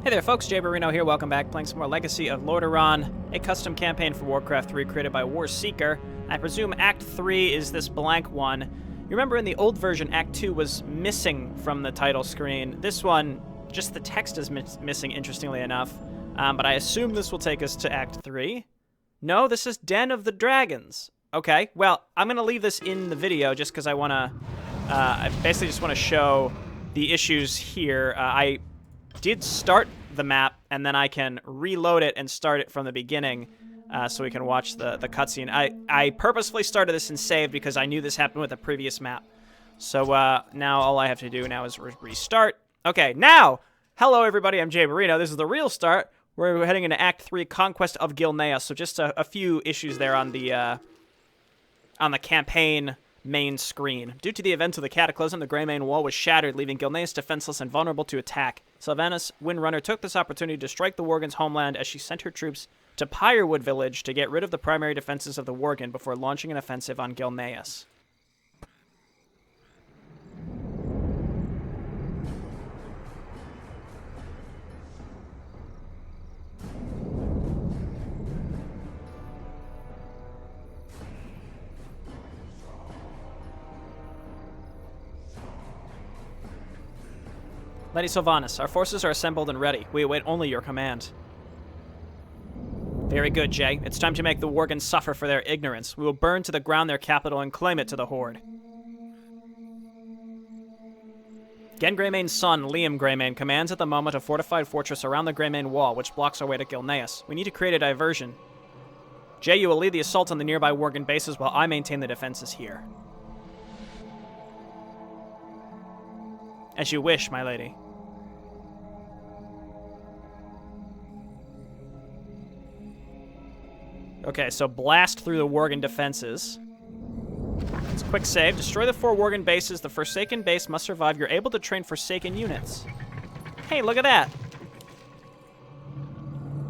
Hey there folks, Jayborino here, welcome back, playing some more Legacy of Lordaeron, a custom campaign for Warcraft 3 created by Warseeker. I presume Act 3 is this blank one. You remember in the old version, Act 2 was missing from the title screen. This one, just the text is missing, interestingly enough. But I assume this will take us to Act 3. No, this is Den of the Dragons. Okay, well, I'm going to leave this in the video just because I want to... I basically just want to show the issues here. I did start the map, and then I can reload it and start it from the beginning so we can watch the cutscene. I purposefully started this in save because I knew this happened with the previous map. So now all I have to do now is restart. Okay, now, hello everybody, I'm Jayborino. This is the real start. We're heading into Act 3, Conquest of Gilneas. So just a few issues there on the campaign main screen. Due to the events of the Cataclysm, the Greymane Wall was shattered, leaving Gilneas defenseless and vulnerable to attack. Sylvanas Windrunner took this opportunity to strike the Worgen's homeland as she sent her troops to Pyrewood Village to get rid of the primary defenses of the Worgen before launching an offensive on Gilneas. Lady Sylvanas, our forces are assembled and ready. We await only your command. Very good, Jay. It's time to make the Worgen suffer for their ignorance. We will burn to the ground their capital and claim it to the Horde. Gen Greymane's son, Liam Greymane, commands at the moment a fortified fortress around the Greymane Wall, which blocks our way to Gilneas. We need to create a diversion. Jay, you will lead the assault on the nearby Worgen bases while I maintain the defenses here. As you wish, my lady. Okay, so blast through the Worgen defenses. It's a quick save. Destroy the 4 Worgen bases. The Forsaken base must survive. You're able to train Forsaken units. Hey, look at that.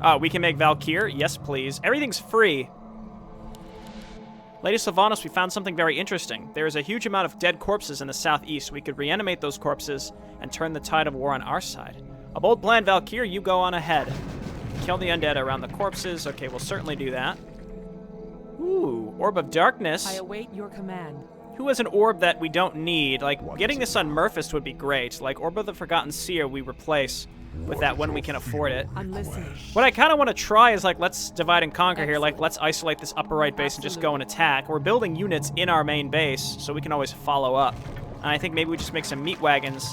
Oh, we can make Valkyr? Yes, please. Everything's free. Lady Sylvanas, we found something very interesting. There is a huge amount of dead corpses in the southeast. We could reanimate those corpses and turn the tide of war on our side. A bold plan, Valkyr. You go on ahead. Kill the undead around the corpses. Okay, we'll certainly do that. Ooh, Orb of Darkness. I await your command. Who has an orb that we don't need? Like, getting this on Murphist would be great. Like, Orb of the Forgotten Seer we replace with that when we can afford it. I'm listening. What I kind of want to try is, like, let's divide and conquer here. Like, let's isolate this upper right base and just go and attack. We're building units in our main base, so we can always follow up. And I think maybe we just make some meat wagons.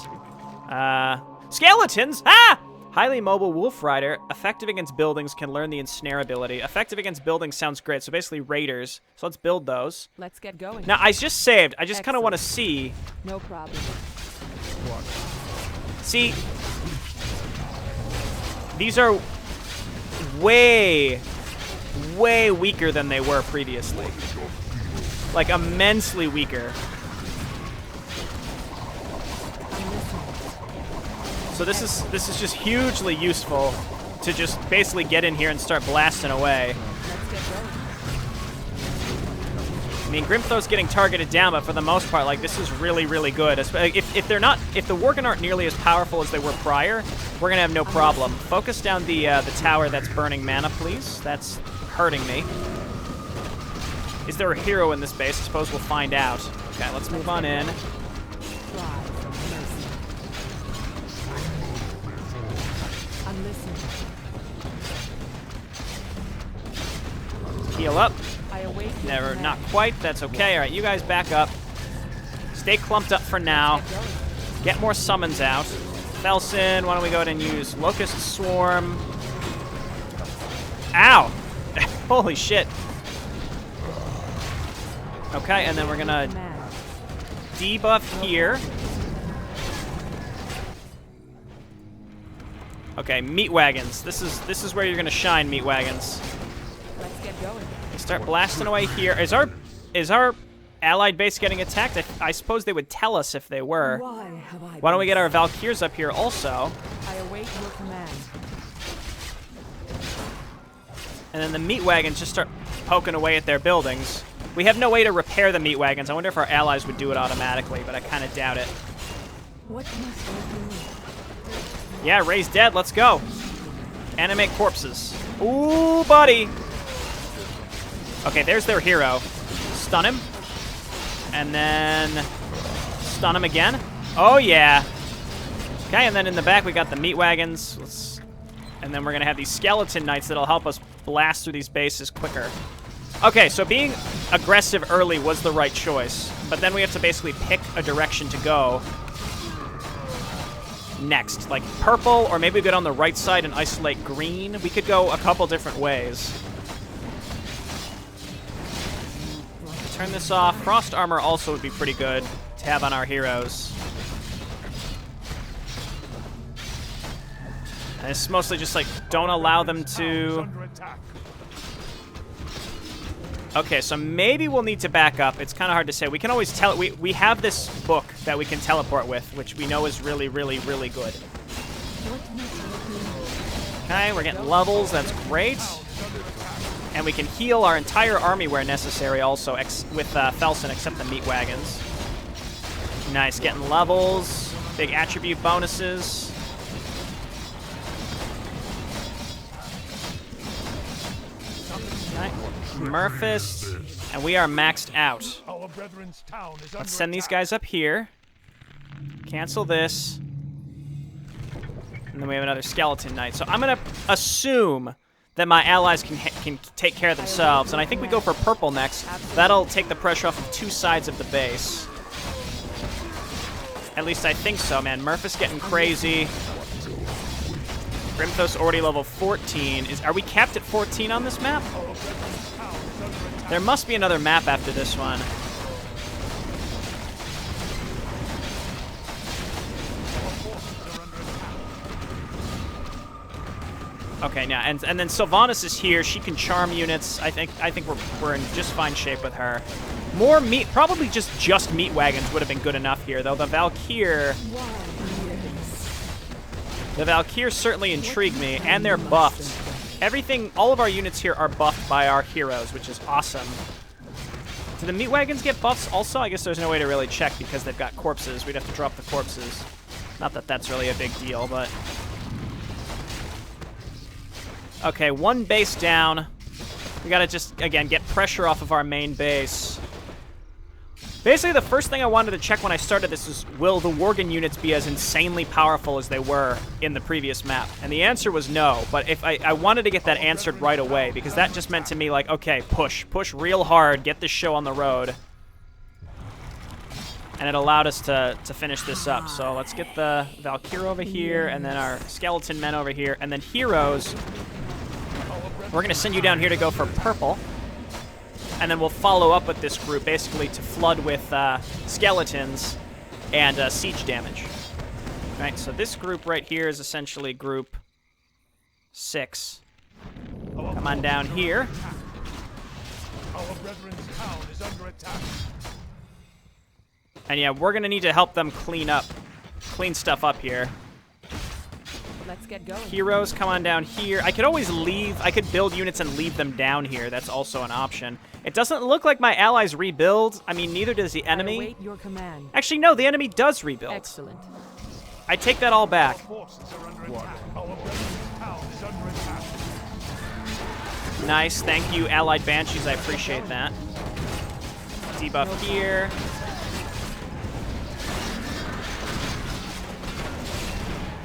Skeletons! Ah! Highly mobile Wolf Rider, effective against buildings, can learn the Ensnare ability. Effective against buildings sounds great, so basically raiders. So let's build those. Let's get going. Now, I just saved. I just kind of want to see. No problem. See, these are way, way weaker than they were previously. Like, immensely weaker. So this is just hugely useful to just basically get in here and start blasting away. I mean, Grimthro's getting targeted down, but for the most part, like, this is really, really good. If the Worgen aren't nearly as powerful as they were prior, we're gonna have no problem. Focus down the tower that's burning mana, please. That's hurting me. Is there a hero in this base? I suppose we'll find out. Okay, let's move on in. Heal up. Never, not quite. That's okay. All right, you guys back up. Stay clumped up for now. Get more summons out. Felson, why don't we go ahead and use Locust Swarm. Ow! Holy shit. Okay, and then we're gonna debuff here. Okay, meat wagons. This is where you're gonna shine, meat wagons. Let's get going. Start blasting away here. Is our allied base getting attacked? I suppose they would tell us if they were. Why don't we get our Valkyrs up here also? I await your command. And then the meat wagons just start poking away at their buildings. We have no way to repair the meat wagons. I wonder if our allies would do it automatically, but I kind of doubt it. What must I do? Yeah, Ray's dead. Let's go. Animate corpses. Ooh, buddy. Okay, there's their hero. Stun him. And then stun him again. Oh, yeah. Okay, and then in the back we got the meat wagons. And then we're going to have these skeleton knights that'll help us blast through these bases quicker. Okay, so being aggressive early was the right choice. But then we have to basically pick a direction to go next. Like purple, or maybe we get on the right side and isolate green. We could go a couple different ways. Turn this off. Frost armor also would be pretty good to have on our heroes. And it's mostly just like, don't allow them to... Okay, so maybe we'll need to back up. It's kind of hard to say. We can always tell... We have this book that we can teleport with, which we know is really, really, really good. Okay, we're getting levels. That's great. And we can heal our entire army where necessary also with Felsen, except the meat wagons. Nice, getting levels. Big attribute bonuses. Murphist, and we are maxed out. Let's send these guys up here. Cancel this. And then we have another skeleton knight. So I'm going to assume that my allies can take care of themselves. And I think we go for purple next. That'll take the pressure off of two sides of the base. At least I think so, man. Murphist getting crazy. Grimthos already level 14. Are we capped at 14 on this map? There must be another map after this one. Okay, now and then Sylvanas is here. She can charm units. I think we're in just fine shape with her. More meat, probably just meat wagons would have been good enough here, though. The Valkyr certainly intrigue me, and they're buffed. Everything, all of our units here are buffed by our heroes, which is awesome. Do the meat wagons get buffs also? I guess there's no way to really check because they've got corpses. We'd have to drop the corpses. Not that that's really a big deal, but... Okay, one base down. We gotta just, again, get pressure off of our main base. Basically, the first thing I wanted to check when I started this is, will the Worgen units be as insanely powerful as they were in the previous map? And the answer was no, but if I wanted to get that answered right away, because that just meant to me, like, okay, push real hard, get this show on the road. And it allowed us to finish this up. So let's get the Valkyr over here, and then our skeleton men over here, and then heroes. We're going to send you down here to go for purple. And then we'll follow up with this group, basically to flood with skeletons and siege damage. All right, so this group right here is essentially group 6. Come on down here. Our brethren's town is under attack. And yeah, we're going to need to help them clean stuff up here. Let's get going. Heroes, come on down here. I could always leave. I could build units and leave them down here. That's also an option. It doesn't look like my allies rebuild. I mean, neither does the enemy. I await your command. Actually, no, the enemy does rebuild. Excellent. I take that all back. Nice, thank you, Allied Banshees. I appreciate that. Debuff here.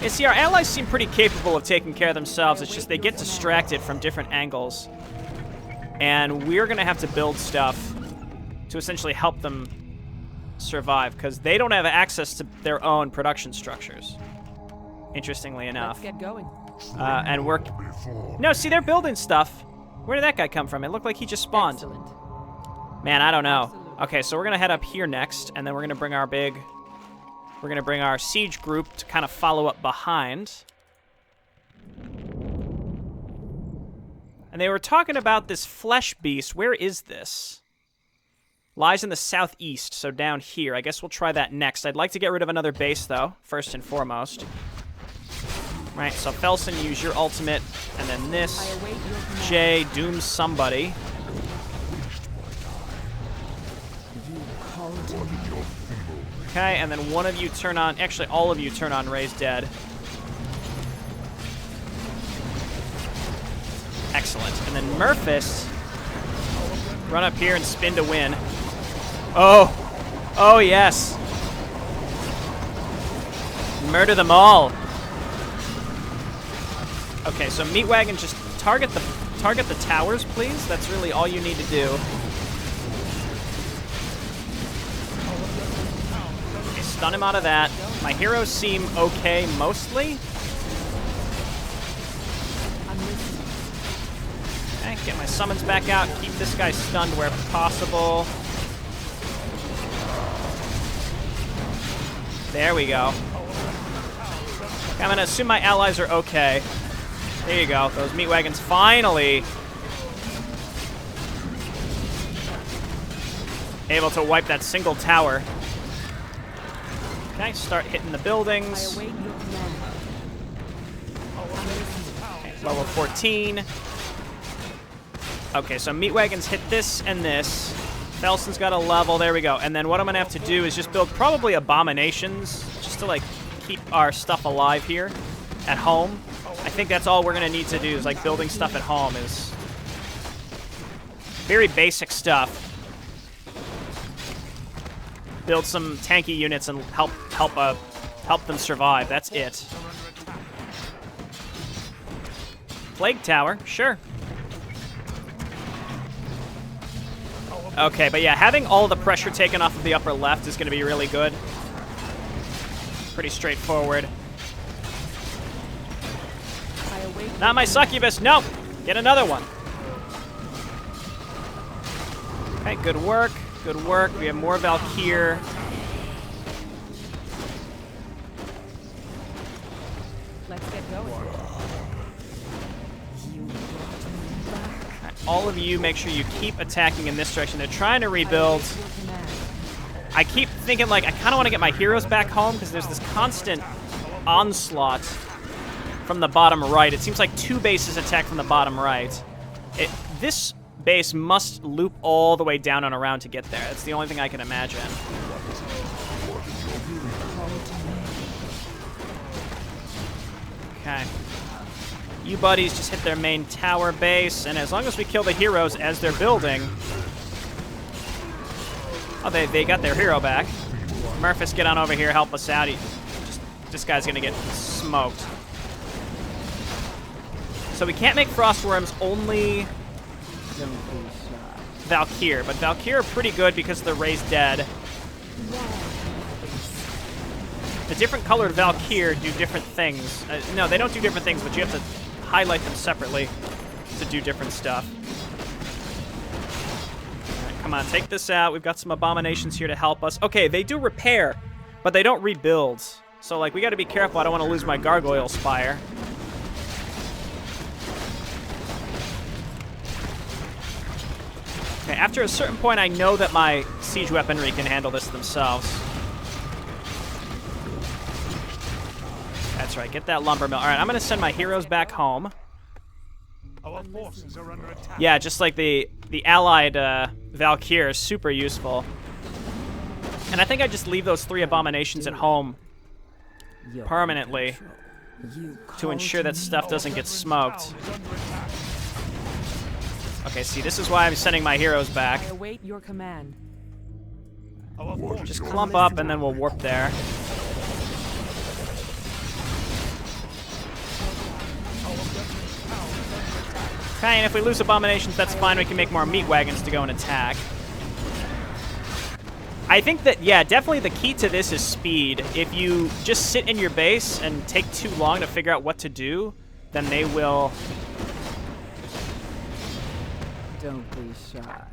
You see, our allies seem pretty capable of taking care of themselves. It's just they get distracted from different angles. And we're going to have to build stuff to essentially help them survive, because they don't have access to their own production structures, interestingly enough. Let's get going. And we're... No, see, they're building stuff. Where did that guy come from? It looked like he just spawned. Excellent. Man, I don't know. Absolutely. Okay, so we're going to head up here next, and then we're going to bring our big... We're going to bring our siege group to kind of follow up behind. And they were talking about this flesh beast. Where is this? Lies in the southeast, so down here. I guess we'll try that next. I'd like to get rid of another base, though, first and foremost. Right, so Felsen, use your ultimate, and then this. I await your command. Jay, doom somebody. Okay, and then one of you turn on... Actually, all of you turn on Raise Dead. Excellent. And then Murphys, run up here and spin to win. Oh. Oh, yes. Murder them all. Okay, so Meat Wagon, just target the towers, please. That's really all you need to do. Okay, stun him out of that. My heroes seem okay, mostly. Okay, get my summons back out. Keep this guy stunned where possible. There we go. Okay, I'm gonna assume my allies are okay. There you go. Those meat wagons finally able to wipe that single tower. Okay, start hitting the buildings. Okay, level 14. Okay, so meat wagons hit this and this. Felson's got a level. There we go. And then what I'm gonna have to do is just build probably abominations, just to like keep our stuff alive here at home. I think that's all we're gonna need to do is like building stuff at home is very basic stuff. Build some tanky units and help them survive. That's it. Plague Tower, sure. Okay, but yeah, having all the pressure taken off of the upper left is going to be really good. Pretty straightforward. Not my succubus. No! Get another one. Okay, good work. Good work. We have more Valkyr. Let's get going. All of you, make sure you keep attacking in this direction. They're trying to rebuild. I keep thinking, like, I kind of want to get my heroes back home because there's this constant onslaught from the bottom right. It seems like 2 bases attack from the bottom right. This base must loop all the way down and around to get there. That's the only thing I can imagine. Okay. You buddies just hit their main tower base, and as long as we kill the heroes as they're building... Oh, they got their hero back. Murphys, get on over here, help us out. This guy's gonna get smoked. So we can't make Frostworms, only Valkyr, but Valkyr are pretty good because they're raised dead. The different colored Valkyr do different things. No, they don't do different things, but you have to highlight them separately to do different stuff. Right, come on, take this out. We've got some abominations here to help us. Okay, they do repair, but they don't rebuild. So, like, we got to be careful. I don't want to lose my Gargoyle Spire. Okay, after a certain point, I know that my siege weaponry can handle this themselves. That's right, get that lumber mill. All right, I'm going to send my heroes back home. Our forces are under attack. Yeah, just like the allied Valkyr is super useful. And I think I just leave those 3 abominations at home permanently to ensure that stuff doesn't get smoked. Okay, see, this is why I'm sending my heroes back. I await your command. Just clump up and then we'll warp there. Okay, and if we lose abominations, that's fine. We can make more meat wagons to go and attack. I think that, yeah, definitely the key to this is speed. If you just sit in your base and take too long to figure out what to do, then they will... Don't be shy.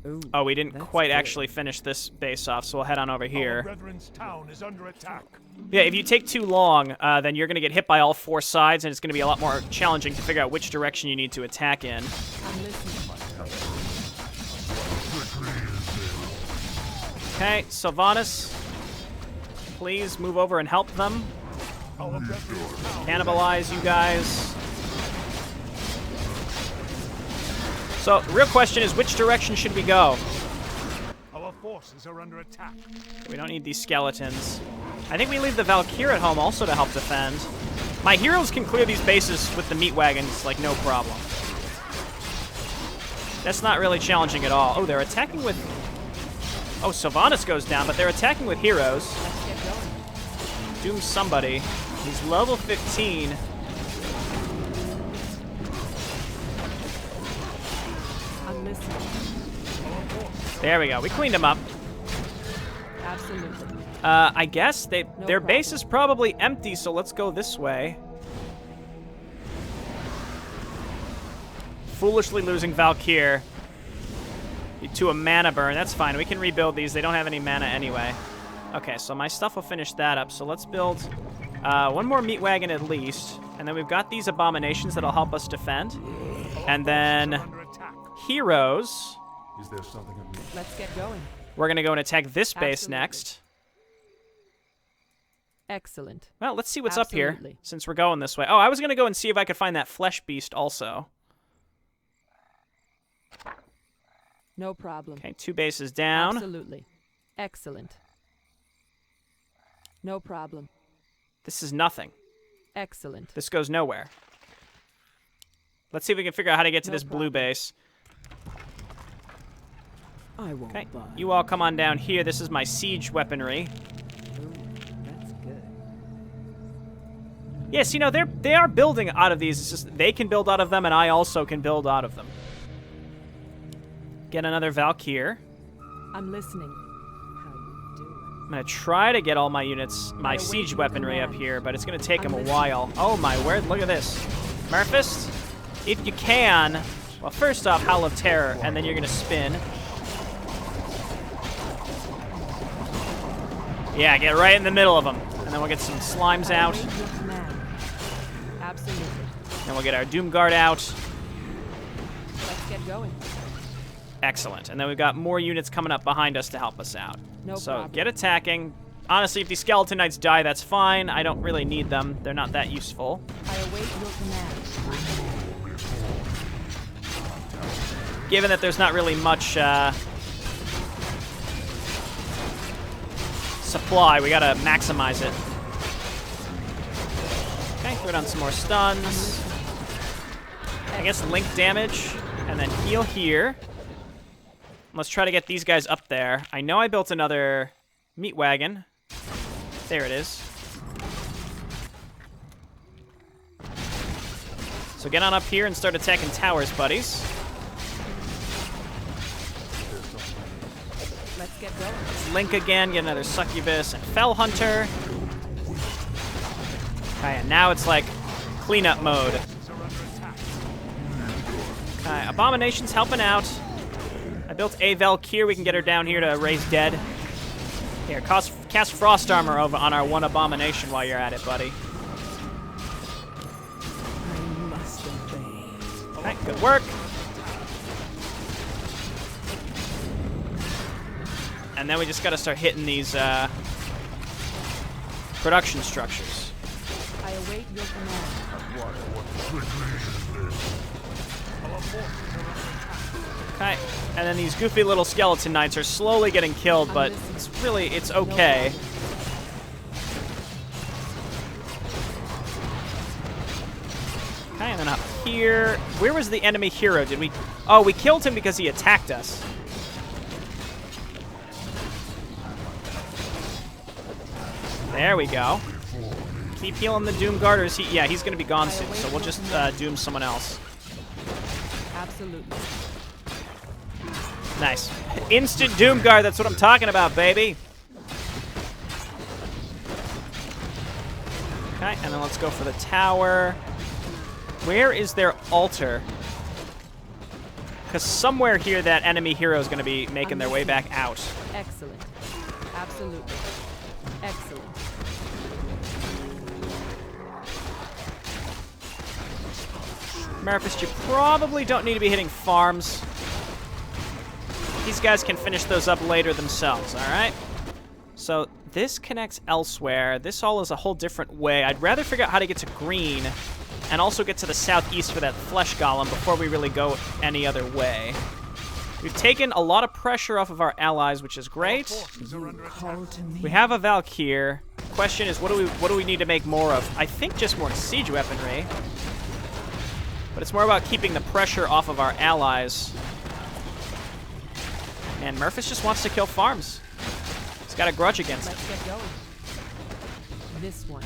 Ooh, oh, we didn't quite good. actually finish this base off, so we'll head on over Our here. brethren's town is under attack. Yeah, if you take too long, then you're going to get hit by all 4 sides, and it's going to be a lot more challenging to figure out which direction you need to attack in. I'm listening. Okay, Sylvanas, please move over and help them. Our brethren's town. Cannibalize you guys. So, the real question is, which direction should we go? Our forces are under attack. We don't need these skeletons. I think we leave the Valkyr at home also to help defend. My heroes can clear these bases with the meat wagons like no problem. That's not really challenging at all. Oh, they're attacking with... Oh, Sylvanas goes down, but they're attacking with heroes. Let's get going. Doom somebody. He's level 15. I'm listening. There we go. We cleaned him up. Absolutely. I guess their base is probably empty, so let's go this way. Foolishly losing Valkyr to a mana burn. That's fine. We can rebuild these. They don't have any mana anyway. Okay, so my stuff will finish that up. So let's build one more meat wagon at least. And then we've got these abominations that'll help us defend. And then heroes. Is there something of me? Let's get going. We're going to go and attack this base Absolutely. next. Excellent. Well, let's see what's up here, Absolutely. since we're going this way. Oh, I was going to go and see if I could find that flesh beast also. No problem. Okay, 2 bases down. Absolutely. Excellent. No problem. This is nothing. Excellent. This goes nowhere. Let's see if we can figure out how to get to No this blue problem. base. I won't Okay, budge. you all come on down here. This is my siege weaponry. Ooh, that's good. Yes, you know, they are building out of these. It's just they can build out of them, and I also can build out of them. Get another Valkyr. I'm listening. How you doing? I'm going to try to get all my units, my I await siege your weaponry up command. here, but it's going to take I'm them a listening. while. Oh my word, look at this. Murphist, if you can, well, first off, Howl of Terror, and then you're going to spin. Yeah, get right in the middle of them. And then we'll get some slimes I out. await your command. Absolutely. Then we'll get our Doom Guard out. Let's get going. Excellent. And then we've got more units coming up behind us to help us out. No So problem. get attacking. Honestly, if these Skeleton Knights die, that's fine. I don't really need them. They're not that useful. I await your command. Given that there's not really much supply, we gotta maximize it. Okay, throw down some more stuns. I guess link damage, and then heal here. Let's try to get these guys up there. I know I built another meat wagon. There it is. So get on up here and start attacking towers, buddies. Let's get going. Link again, get another Succubus and Fell Hunter. Okay, and now it's like cleanup mode. Okay, Abomination's helping out. I built a Valkyr. We can get her down here to raise dead. Here, cast Frost Armor over on our one Abomination while you're at it, buddy. I must obey. Okay, good work. And then we just gotta start hitting these production structures. I await your command. Okay, and then these goofy little skeleton knights are slowly getting killed, but it's okay. Okay, and then up here, where was the enemy hero? Did we? Oh, we killed him because he attacked us. There we go. Keep healing the Doom Guarders. Yeah, he's gonna be gone soon, so we'll just doom someone else. Absolutely. Nice. Instant Doom Guard, that's what I'm talking about, baby. Okay, and then let's go for the tower. Where is their altar? Because somewhere here that enemy hero is going to be making their way back out. Excellent. Absolutely. Excellent. Murphist, you probably don't need to be hitting farms. These guys can finish those up later themselves, all right? So this connects elsewhere. This all is a whole different way. I'd rather figure out how to get to green and also get to the southeast for that flesh golem before we really go any other way. We've taken a lot of pressure off of our allies, which is great. Call to me. We have a Valkyr. Question is, what do we need to make more of? I think just more siege weaponry. But it's more about keeping the pressure off of our allies And Murphys just wants to kill farms. He's got a grudge against it. Let's get going. This one.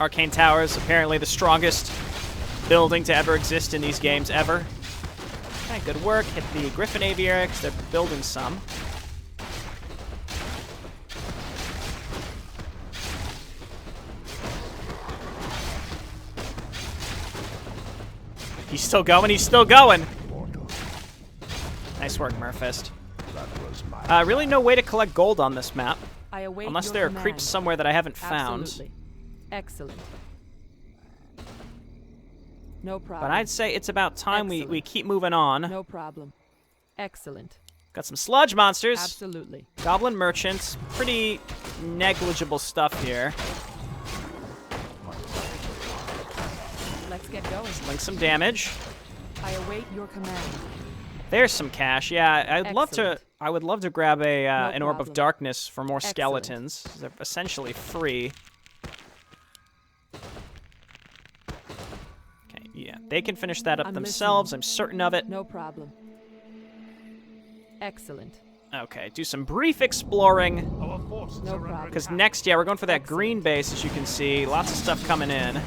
Arcane Towers, apparently the strongest building to ever exist in these games ever. Okay, good work. Hit the Griffin Aviary because they're building some. He's still going, he's still going! Nice work, Murphist. Really no way to collect gold on this map. I await Unless your there are command. creeps somewhere that I haven't found. Absolutely. Excellent. No problem. But I'd say it's about time we Excellent. keep moving on. No problem. Excellent. Got some sludge monsters. Absolutely. Goblin merchants. Pretty negligible stuff here. Let's get going. Link some damage. I await your command. There's some cash. Yeah, I'd love to. Excellent. I would love to grab a an orb of problem. darkness for more Excellent. skeletons. They're essentially free. Okay, yeah, they can finish that up I'm themselves. listening. I'm certain of it. No problem. Excellent. Okay, do some brief exploring. Our forces No are under problem. Because attack. next, yeah, we're going for that Excellent. green base, as you can see. Lots of stuff coming in.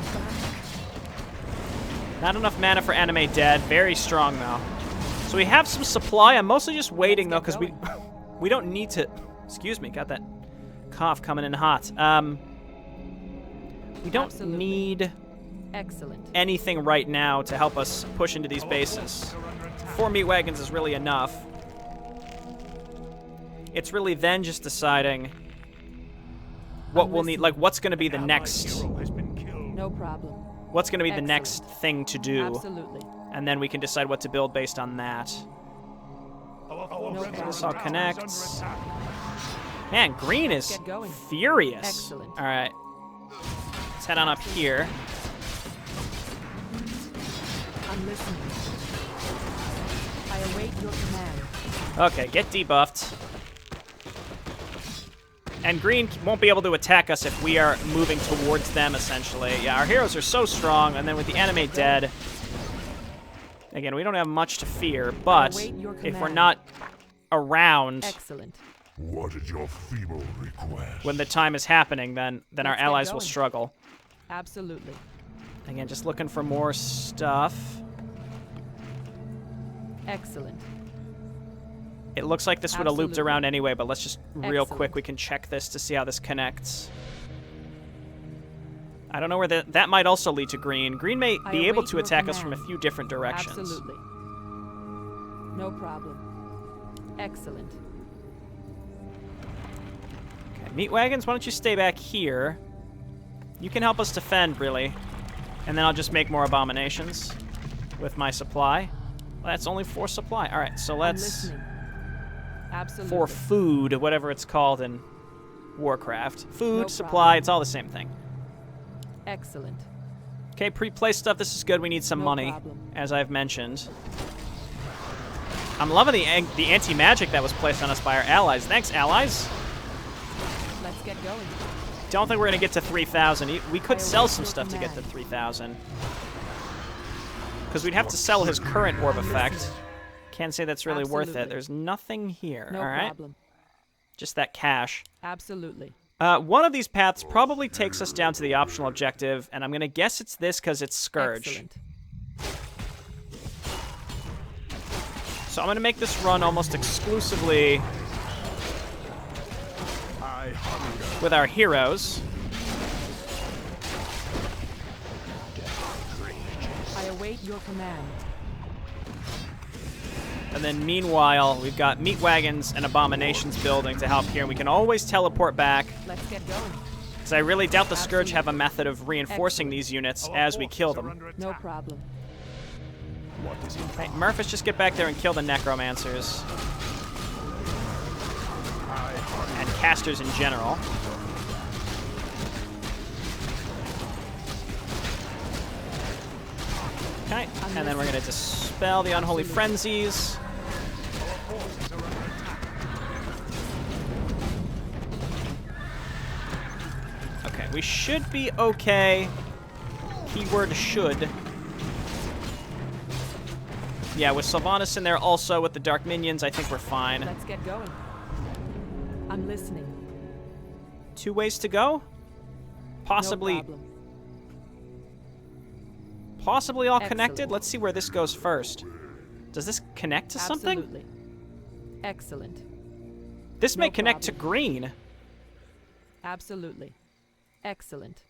Not enough mana for Animate Dead. Very strong, though. So we have some supply. I'm mostly just waiting, though, because get we don't need to... Excuse me, got that cough coming in hot. We don't Absolutely. need Excellent. anything right now to help us push into these bases. 4 meat wagons is really enough. It's really then just deciding what we'll need, like what's going to be the next... Hero has been killed. No problem. What's going to be the Excellent. next thing to do, Absolutely. and then we can decide what to build based on that. Our No forces problem. This all are under connects. attack. Man, green is Get going. furious. Excellent. All right, let's head on up here. I'm listening. I await your command. Okay, get debuffed. And green won't be able to attack us if we are moving towards them, essentially. Yeah, our heroes are so strong, and then with the Animate Dead, again, we don't have much to fear, but await your if we're command. not around Excellent. What is your feeble request? when the time is happening, then our Let's get allies will going. struggle. Absolutely. Again, just looking for more stuff. Excellent. It looks like this would have looped Absolutely. around anyway, but let's just real quick, Excellent. we can check this to see how this connects. I don't know where that might also lead to green. Green may I be able await to your attack us from a command. few different directions. Absolutely. No problem. Excellent. Okay, meat wagons, why don't you stay back here? You can help us defend, really. And then I'll just make more abominations with my supply. Well, that's only 4 supply. All right, so I'm let's... listening. Absolutely. For food, whatever it's called in Warcraft. Food, No supply, problem. it's all the same thing. Excellent. Okay, pre-play stuff, this is good. We need some No money, problem. as I've mentioned. I'm loving the anti-magic that was placed on us by our allies. Thanks, allies. Let's get going. Don't think we're going to get to 3,000. We could I sell await some your stuff to get to command. 3,000. Because we'd have to sell his current orb effect. Can't say that's really worth it. Absolutely. There's nothing here, No all right? problem. Just that cash. Absolutely. One of these paths probably takes us down to the optional objective, and I'm going to guess it's this because it's Scourge. Excellent. So I'm going to make this run almost exclusively I hunger. with our heroes. I await your command. And then meanwhile, we've got meat wagons and abominations building to help here. And we can always teleport back, Let's get going. because I really doubt the Scourge have a method of reinforcing Excellent. these units Our as we forces kill are them. under No attack. problem. What is it? Hey, Murphys, just get back there and kill the necromancers I hunger. and casters in general. Okay, and then we're going to dispel the unholy frenzies. Our forces are under attack. Okay, we should be okay. Keyword should. Yeah, with Sylvanas in there also, with the Dark Minions, I think we're fine. Let's get going. I'm listening. 2 ways to go? Possibly, No problem. possibly all Excellent. connected. Let's see where this goes first. Does this connect to something? Absolutely. Excellent. This may No connect to problem. green. Absolutely. Excellent.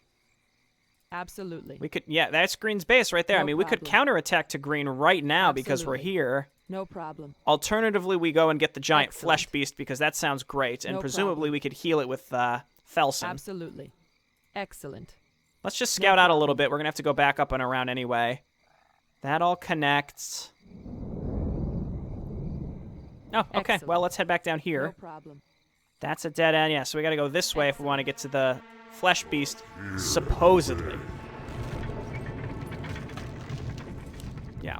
Absolutely. We could, yeah, that's green's base right there. I No mean, we could problem. counterattack to green right now because we're Absolutely. here. No problem. Alternatively, we go and get the giant Excellent. flesh beast because that sounds great, and No presumably problem. we could heal it with Felsen. Absolutely. Excellent. Let's just scout out a little bit. We're gonna have to go back up and around anyway. That all connects. Oh, okay. Excellent. Well, let's head back down No here. problem. That's a dead end. Yeah, so we gotta go this way if we want to get to the flesh beast, supposedly. Yeah.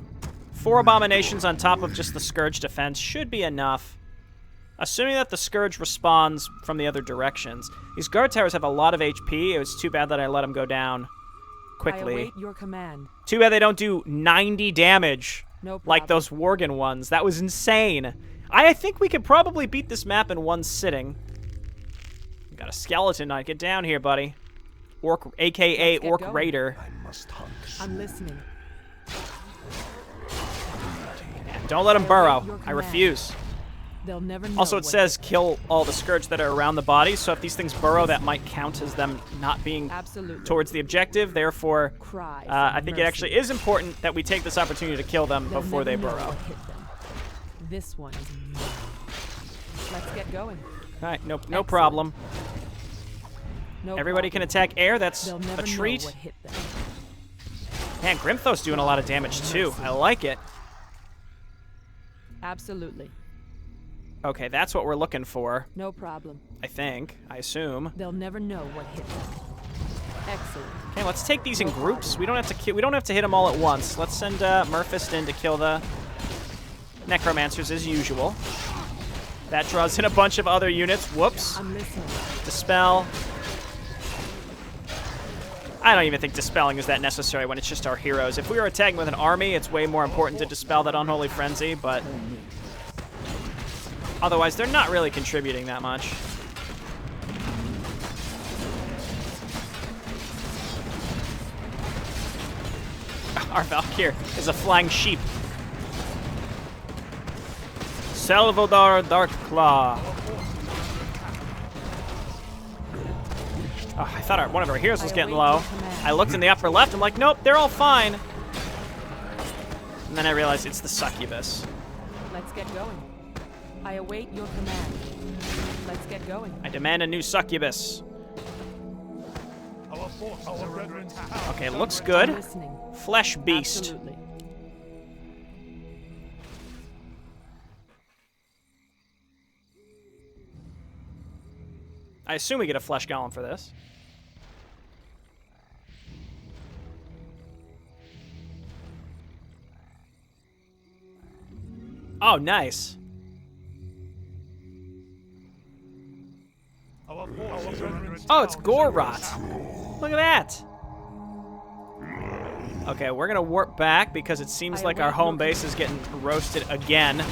4 abominations on top of just the Scourge defense should be enough. Assuming that the Scourge responds from the other directions. These guard towers have a lot of HP. It was too bad that I let them go down I quickly. await your command. Too bad they don't do 90 damage No like problem. those Worgen ones. That was insane. I think we could probably beat this map in one sitting. We got a skeleton knight. Get down here, buddy. Orc, aka Let's get Orc going. Raider. I'm listening. Don't let him I burrow. await your I command. refuse. They'll never know. Also, it what- says kill all the Scourge that are around the body, so if these things burrow, that might count as them not being Absolutely. towards the objective. Therefore, Cry for I think it mercy. actually is important that we take this opportunity to kill them They'll before they never know burrow. what hit them. This one is mine. Let's get going. All right, no Excellent. problem. No Everybody can problem. attack air. That's They'll never a treat. know what hit them. Man, Grimthos doing a lot of damage too. I like it. Absolutely. Okay, that's what we're looking for. No problem. I think. I assume. They'll never know what hit them. Excellent. Okay, let's take these in groups. We don't have to. We don't have to hit them all at once. Let's send Murphist in to kill the necromancers as usual. That draws in a bunch of other units. Whoops. I'm listening. Dispel. I don't even think dispelling is that necessary when it's just our heroes. If we were attacking with an army, it's way more important to dispel that unholy frenzy, but otherwise they're not really contributing that much. Our Valkyr is a flying sheep. Salvador Darkclaw. Oh, I thought one of our heroes was getting low. I looked in the upper left. I'm like, nope, they're all fine. And then I realized it's the succubus. Let's get going. I await your command. Let's get going. I demand a new succubus. Our brethren's town. Okay, looks I'm good. listening. Flesh beast. Absolutely. I assume we get a flesh golem for this. Oh, nice. Our brethren's Oh, it's town is gore under rot. attack. Look at that. Okay, we're gonna warp back because it seems I like our await home your base is getting roasted again.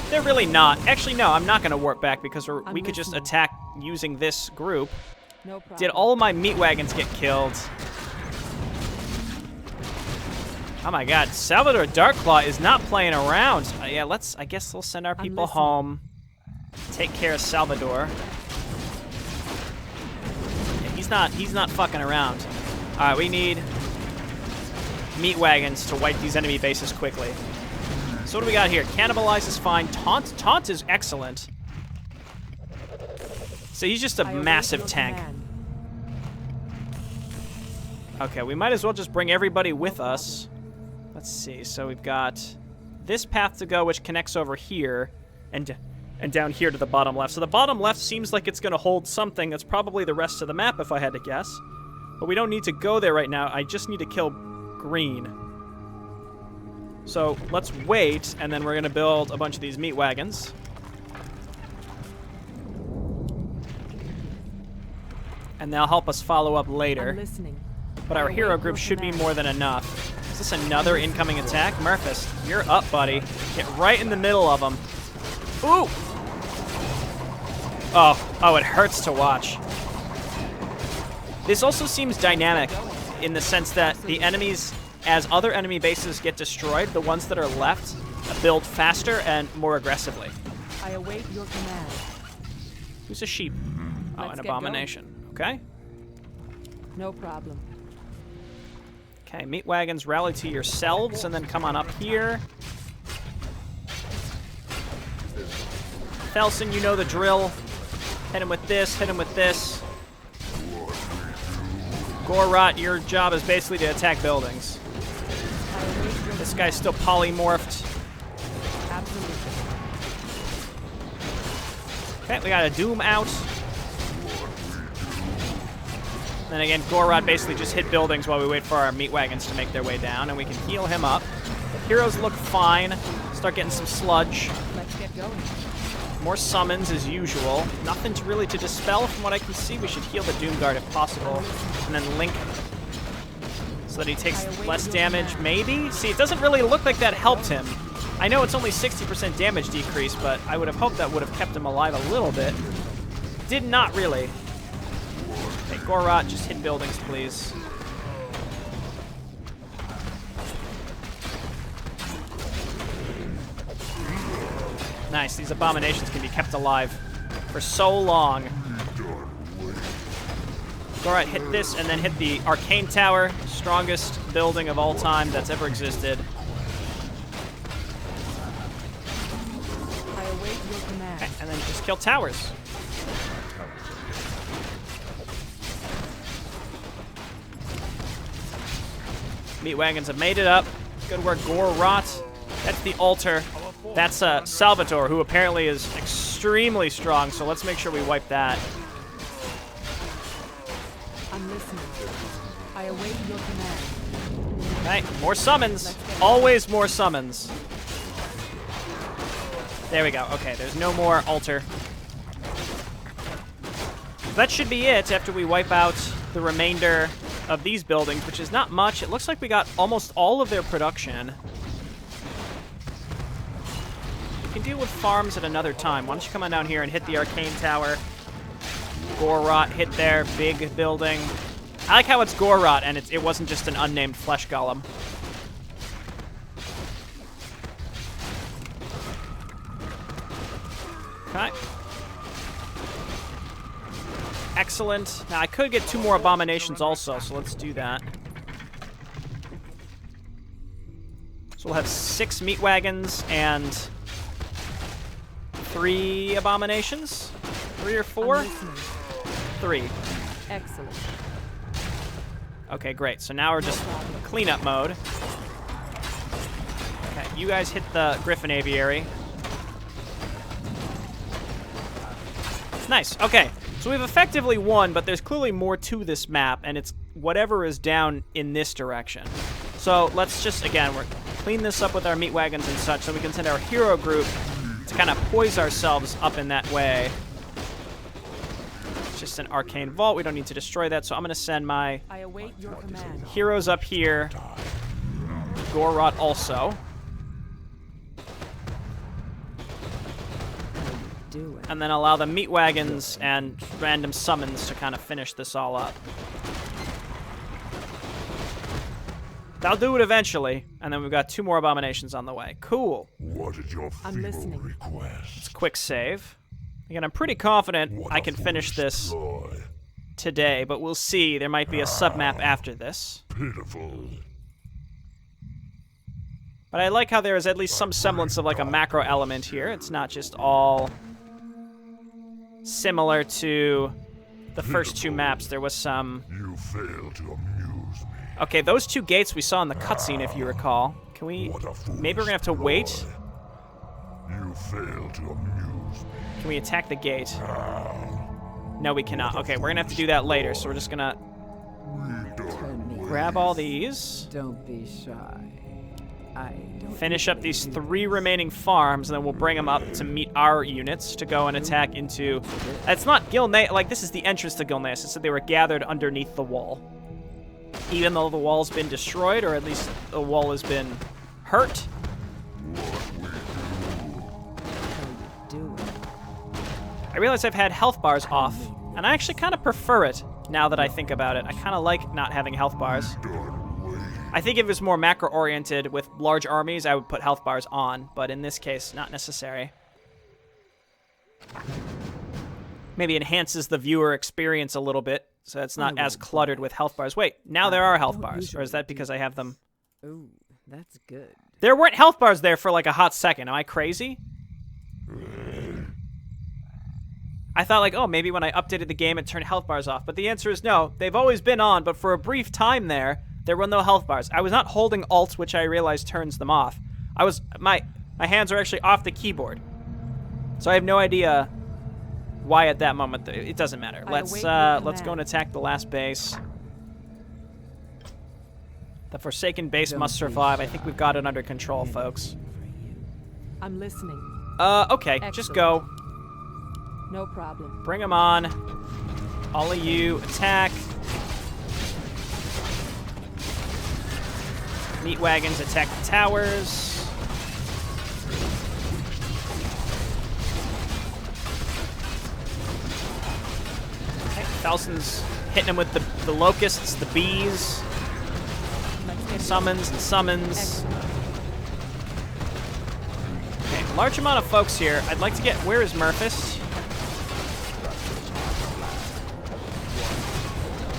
They're really not. Actually, no, I'm not gonna warp back because I'm we could just listening. attack using this group. No problem. Did all of my meat wagons get killed? Oh my god, Salvador Darkclaw is not playing around. Yeah, I guess we'll send our people listening. home. Take care of Salvador. Yeah, he's not fucking around. Alright, we need meat wagons to wipe these enemy bases quickly. So what do we got here? Cannibalize is fine. Taunt is excellent. So he's just a I await massive your tank. command. Okay, we might as well just bring everybody with us. Let's see. So we've got this path to go, which connects over here, and down here to the bottom left. So the bottom left seems like it's going to hold something. That's probably the rest of the map, if I had to guess. But we don't need to go there right now. I just need to kill green. So let's wait, and then we're going to build a bunch of these meat wagons. And they'll help us follow up later. I'm listening. but our hero group should be more than enough. Is this another incoming attack? Murphys, you're up, buddy. Get right in the middle of them. Ooh! Oh, it hurts to watch. This also seems dynamic in the sense that the enemies, as other enemy bases get destroyed, the ones that are left build faster and more aggressively. I await your command. Who's a sheep? Oh, Let's an get abomination. Okay. No problem. Okay, meat wagons, rally to yourselves, and then come on up here. Felson, you know the drill. Hit him with this, hit him with this. Gorot, your job is basically to attack buildings. This guy's still polymorphed. Absolutely. Okay, we got a Doom out. Then again, Gorot basically just hit buildings while we wait for our meat wagons to make their way down, and we can heal him up. The heroes look fine. Start getting some sludge. Let's get going. More summons as usual. Nothing really to dispel from what I can see. We should heal the Doomguard if possible. And then Link so that he takes less damage, maybe? See, it doesn't really look like that helped him. I know it's only 60% damage decrease, but I would have hoped that would have kept him alive a little bit. Did not really. Okay, Gorot, just hit buildings, please. Nice, these abominations can be kept alive for so long. Gorot, hit this and then hit the Arcane Tower, strongest building of all time that's ever existed. I await your command. Okay, and then just kill towers. Meat wagons have made it up. Good work, Gorot. That's the altar. That's Salvatore, who apparently is extremely strong, so let's make sure we wipe that. I'm listening. I await your command. Okay, more summons. Always more summons. There we go. Okay, there's no more altar. That should be it after we wipe out the remainder of these buildings, which is not much. It looks like we got almost all of their production. We can deal with farms at another time. Why don't you come on down here and hit the Arcane Tower. Gorot hit their big building. I like how it's Gorot and it wasn't just an unnamed flesh golem. Okay. Excellent. Now, I could get 2 more abominations also, so let's do that. So we'll have 6 meat wagons and 3 abominations? 3 or 4? 3. Excellent. Okay, great. So now we're just cleanup mode. Okay, you guys hit the Griffin Aviary. Nice. Okay, so we've effectively won, but there's clearly more to this map, and it's whatever is down in this direction. So let's just, again, we're clean this up with our meat wagons and such, so we can send our hero group to kind of poise ourselves up in that way. It's just an arcane vault. We don't need to destroy that, so I'm going to send my I await your command. heroes up here. Gorot also. Do it. And then allow the meat wagons and random summons to kind of finish this all up. They'll do it eventually, and then we've got 2 more abominations on the way. Cool. What is your I'm feeble listening. request? Quick save. Again, I'm pretty confident What I a can finish foolish this ploy. today, but we'll see. There might be a submap after this. Pitiful. But I like how there is at least some semblance of like a macro element here. It's not just all similar to the first 2 maps. There was some... You fail to amuse me. Okay, those 2 gates we saw in the cutscene, if you recall. Can we... What a foolish Maybe we're gonna have to wait. ploy. You fail to amuse me. Can we attack the gate? No, we cannot. Okay, we're gonna have to do that later, so we're just gonna Turn me. grab all these, Don't be shy. I don't finish up these 3 remaining farms, and then we'll bring them up to meet our units to go and attack into... It's not Gilneas, like, this is the entrance to Gilneas. It said they were gathered underneath the wall. even though the wall's been destroyed, or at least the wall has been hurt. I realize I've had health bars off, and I actually kind of prefer it now that I think about it. I kind of like not having health bars. I think if it was more macro-oriented with large armies, I would put health bars on, but in this case, not necessary. Maybe enhances the viewer experience a little bit, so it's not as cluttered with health bars. Wait, now there are health bars, or is that because I have them? Ooh, that's good. There weren't health bars there for like a hot second. Am I crazy? I thought like, oh, maybe when I updated the game it turned health bars off, but the answer is no. They've always been on, but for a brief time there were no health bars. I was not holding Alt, which I realized turns them off. My hands are actually off the keyboard. So I have no idea why at that moment. It doesn't matter. Let's go and attack the last base. The Forsaken base must survive. I think we've got it under control, folks. I'm listening. Okay, just go. No problem. Bring them on. All of you, attack. Meat wagons attack the towers. Okay, Felson's hitting him with the locusts, the bees. Summons and summons. Okay, large amount of folks here. I'd like to get... Where is Murphys?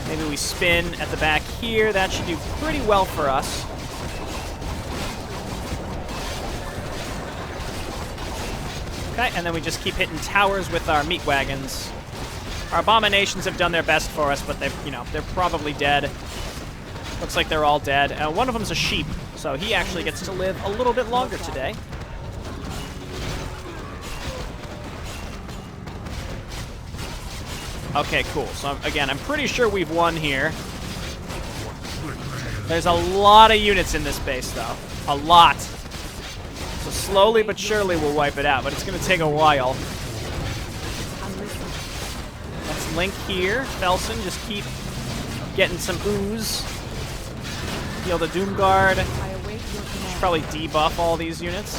Maybe we spin at the back here. That should do pretty well for us. Okay, and then we just keep hitting towers with our meat wagons. Our abominations have done their best for us, but they're probably dead. Looks like they're all dead. One of them's a sheep, so he actually gets to live a little bit longer today. Okay, cool. So, again, I'm pretty sure we've won here. There's a lot of units in this base, though. A lot. So slowly but surely we'll wipe it out, but it's going to take a while. Let's link here. Felson, just keep getting some ooze. Heal the Doom Guard. Should probably debuff all these units.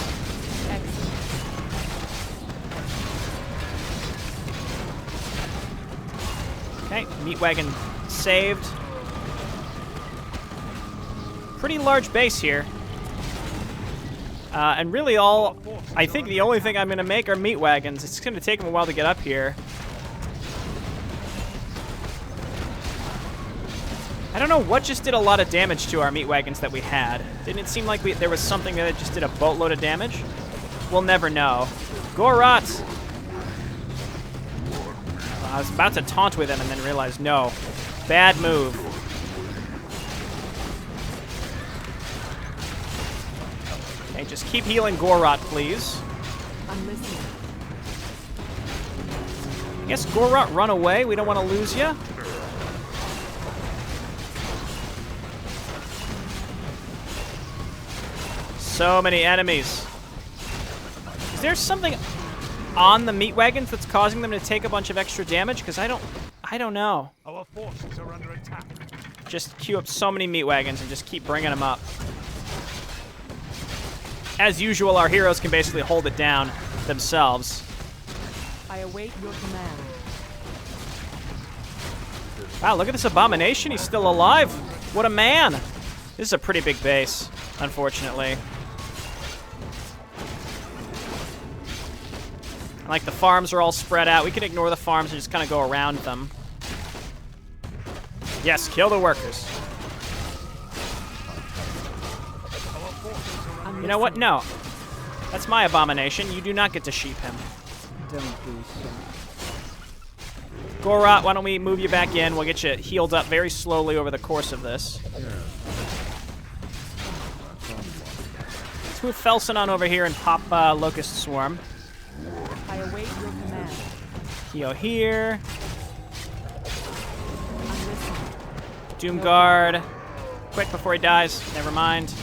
Okay, meat wagon saved. Pretty large base here. And really I think the only thing I'm going to make are meat wagons. It's going to take them a while to get up here. I don't know what just did a lot of damage to our meat wagons that we had. Didn't it seem like there was something that just did a boatload of damage? We'll never know. Gorot! I was about to taunt with him and then realized, no. Bad move. Okay, just keep healing Gorot, please. I'm listening. I guess Gorot, run away. We don't want to lose you. So many enemies. Is there something on the meat wagons that's causing them to take a bunch of extra damage? Because I don't know. Our forces are under attack. Just queue up so many meat wagons and just keep bringing them up. As usual, our heroes can basically hold it down themselves. I await your command. Wow, look at this abomination. He's still alive. What a man. This is a pretty big base, unfortunately. Like, the farms are all spread out. We can ignore the farms and just kind of go around them. Yes, kill the workers. You know what? No. That's my abomination. You do not get to sheep him. Don't be shy. Gorot, why don't we move you back in? We'll get you healed up very slowly over the course of this. Let's move Felson on over here and pop Locust Swarm. I await your command. Heal here. I'm listening. Doom Guard. Quick before he dies. Never mind.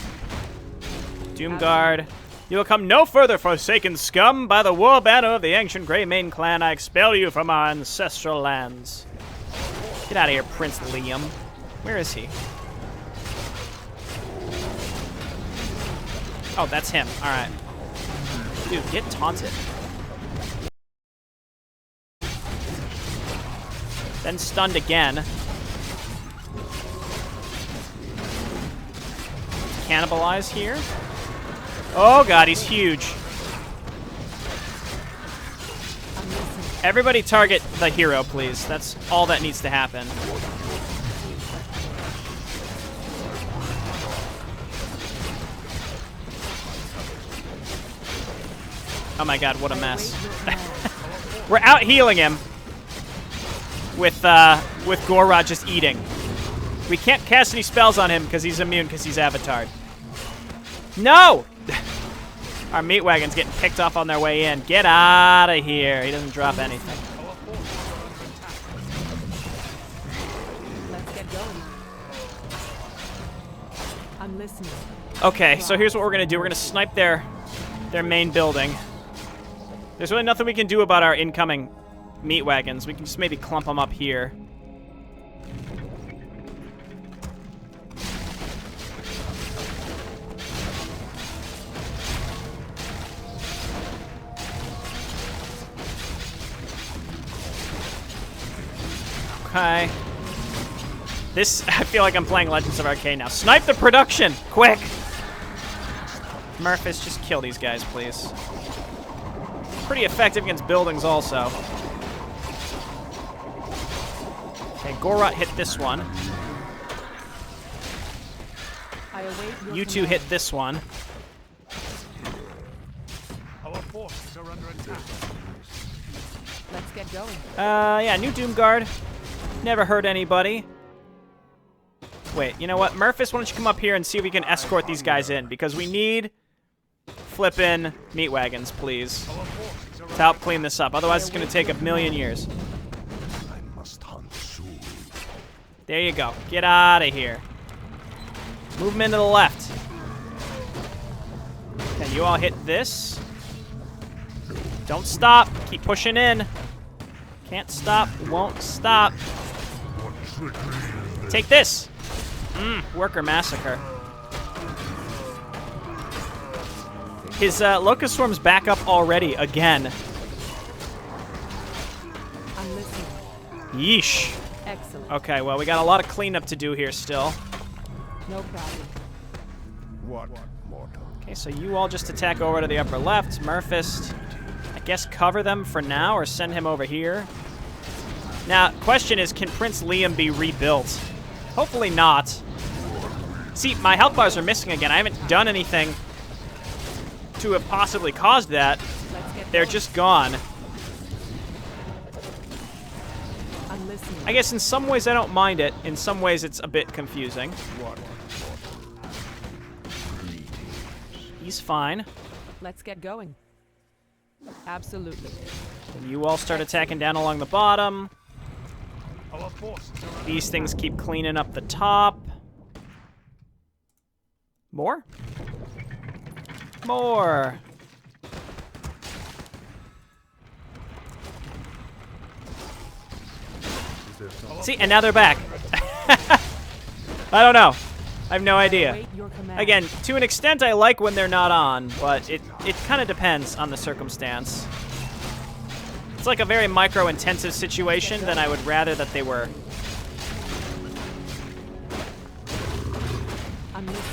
Doom Guard. You will come no further, forsaken scum. By the war banner of the ancient Greymane clan, I expel you from our ancestral lands. Get out of here, Prince Liam. Where is he? Oh, that's him. All right. Dude, get taunted. Then stunned again. Cannibalize here. Oh god, he's huge. Everybody target the hero, please. That's all that needs to happen. Oh my god, what a mess. We're out healing him with Gorod just eating. We can't cast any spells on him because he's immune because he's avatared. No! Our meat wagon's getting picked off on their way in. Get out of here. He doesn't drop anything. Let's get going. I'm listening. Okay, so here's what we're going to do. We're going to snipe their main building. There's really nothing we can do about our incoming meat wagons. We can just maybe clump them up here. Okay. This, I feel like I'm playing Legends of Arcane now. Snipe the production! Quick! Murphys, just kill these guys, please. Pretty effective against buildings also. Okay, Gorot hit this one. You two hit this one. Our forces are under attack. Let's get going. Yeah, new Doomguard. Never hurt anybody. Wait, you know what? Murphys, why don't you come up here and see if we can escort these guys in? Because we need flippin' meat wagons, please, to help clean this up. Otherwise, it's going to take a million years. I must hunt soon. There you go. Get out of here. Move them into the left. Okay, you all hit this. Don't stop. Keep pushing in. Can't stop. Won't stop. Take this. Worker Massacre. His Locust Swarm's back up already again. I'm listening. Yeesh. Excellent. Okay, well, we got a lot of cleanup to do here still. No problem. What mortal? Okay, so you all just attack over to the upper left. Murphist, I guess cover them for now or send him over here. Now, question is, can Prince Liam be rebuilt? Hopefully not. See, my health bars are missing again. I haven't done anything to have possibly caused that. They're just gone. I'm listening. I guess in some ways I don't mind it. In some ways it's a bit confusing. He's fine. Let's get going. Absolutely. And you all start attacking down along the bottom. Our forces are under These things keep cleaning up the top. More? More. See, and now they're back. I don't know. I have no idea. Await your command. Again, to an extent, I like when they're not on, but it kind of depends on the circumstance. It's like a very micro-intensive situation, then I would rather that they were...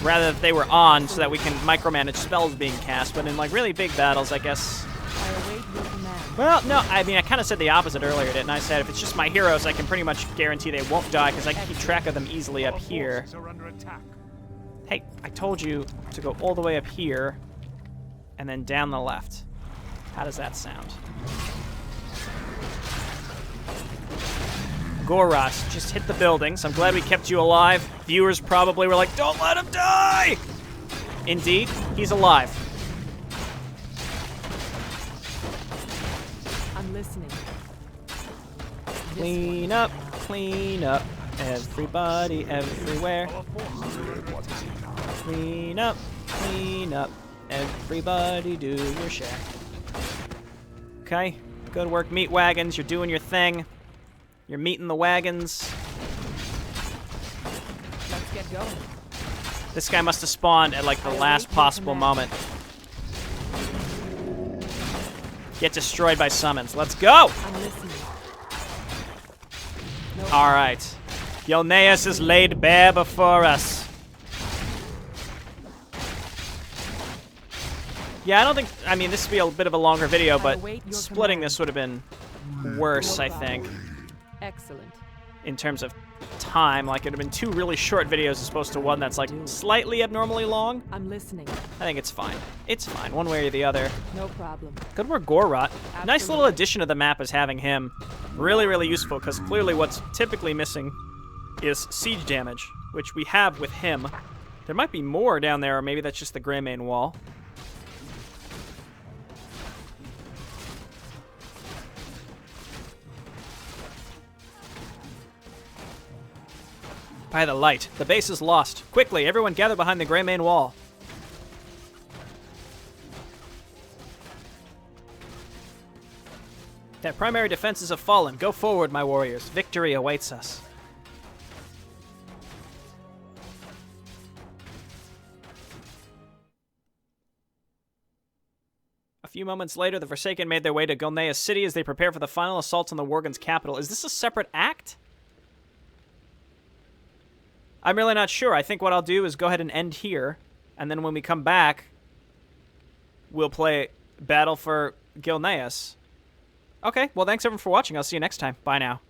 rather that they were on so that we can micromanage spells being cast, but in like really big battles, I guess... I await your command. Well, no, I mean, I kind of said the opposite earlier, didn't I? Said if it's just my heroes, I can pretty much guarantee they won't die because I can keep track of them easily up here. forces are under attack. Hey, I told you to go all the way up here and then down the left. How does that sound? Goros, just hit the buildings. I'm glad we kept you alive. Viewers probably were like, don't let him die! Indeed, he's alive. I'm listening. Clean up, everybody, everywhere. Our forces are under attack. Clean up, everybody do your share. Okay, good work, meat wagons. You're doing your thing. You're meeting the wagons. Let's get going. This guy must have spawned at like the last possible moment. Get destroyed by summons. Let's go! I'm listening. Alright. Gilneas is laid bare before us. Yeah, I don't think... I mean, this would be a bit of a longer video, but splitting this would have been worse, I think. Excellent. In terms of time. Like, it would have been 2 really short videos as opposed to one that's, like, slightly abnormally long. I'm listening. I think it's fine. It's fine, one way or the other. No problem. Good work, Gorrot. Nice little addition to the map is having him. Really, really useful, because clearly what's typically missing is siege damage, which we have with him. There might be more down there, or maybe that's just the Greymane wall. By the light. The base is lost. Quickly, everyone gather behind the Greymane wall. Their primary defenses have fallen. Go forward, my warriors. Victory awaits us. A few moments later, the Forsaken made their way to Gilneas City as they prepare for the final assault on the Worgen's capital. Is this a separate act? I'm really not sure. I think what I'll do is go ahead and end here, and then when we come back, we'll play Battle for Gilneas. Okay, well, thanks everyone for watching. I'll see you next time. Bye now.